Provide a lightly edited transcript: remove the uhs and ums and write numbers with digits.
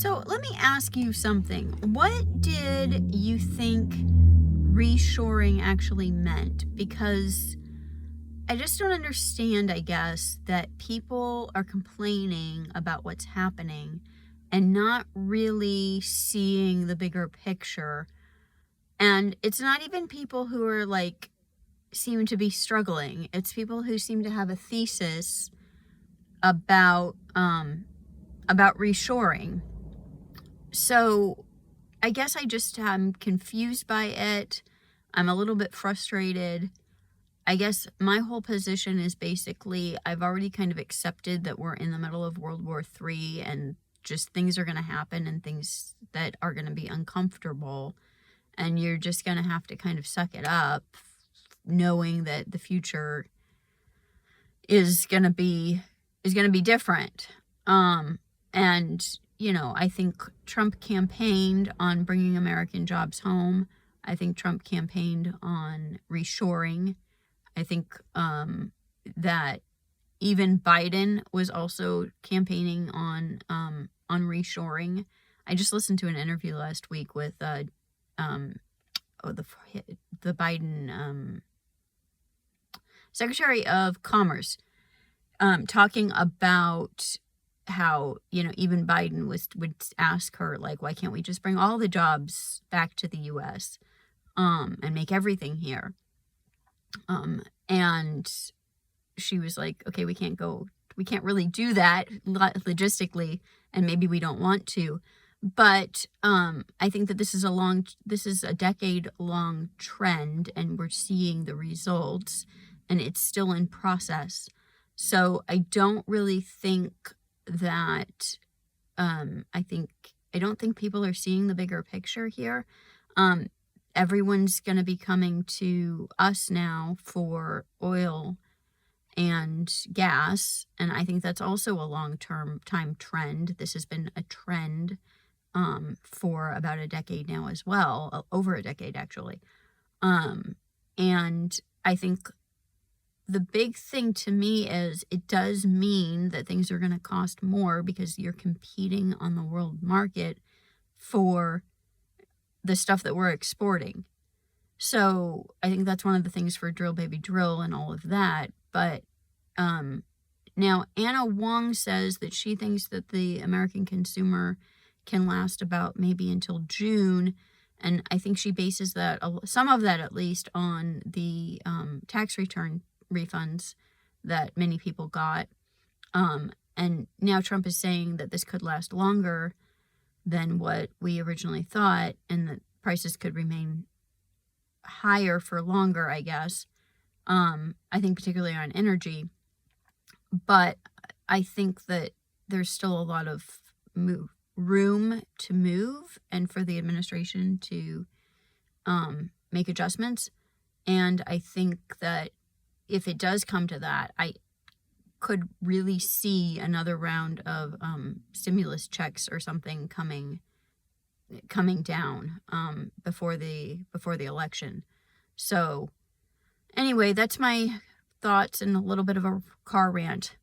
So let me ask you something. What did you think reshoring actually meant? Because I just don't understand, I guess, that people are complaining about what's happening and not really seeing the bigger picture. And it's not even people who are like, seem to be struggling. It's people who seem to have a thesis about reshoring. So I guess I just am confused by it. I'm a little bit frustrated. I guess my whole position is basically I've already kind of accepted that we're in the middle of World War III and just things are going to happen and things that are going to be uncomfortable. And you're just going to have to kind of suck it up, knowing that the future is going to be different. And I think Trump campaigned on bringing American jobs home. I think Trump campaigned on reshoring. I think that even Biden was also campaigning on reshoring. I just listened to an interview last week with the Biden Secretary of Commerce, talking about how, even Biden would ask her, like, why can't we just bring all the jobs back to the U.S. And make everything here? And she was like, okay, we can't really do that logistically, and maybe we don't want to. But I think that this is a decade-long trend, and we're seeing the results, and it's still in process. So I don't really think that I don't think people are seeing the bigger picture here. Everyone's going to be coming to us now for oil and gas, and I think that's also a long-term time trend. This has been a trend for about a decade now as well, over a decade actually. And I think the big thing to me is it does mean that things are going to cost more because you're competing on the world market for the stuff that we're exporting. So I think that's one of the things for Drill Baby Drill and all of that. But now Anna Wong says that she thinks that the American consumer can last about maybe until June. And I think she bases that, some of that at least, on the tax return refunds that many people got. And now Trump is saying that this could last longer than what we originally thought, and that prices could remain higher for longer, I guess. I think particularly on energy. But I think that there's still a lot of room to move and for the administration to make adjustments. And I think that if it does come to that, I could really see another round of stimulus checks or something coming down before the election. So anyway, that's my thoughts and a little bit of a car rant.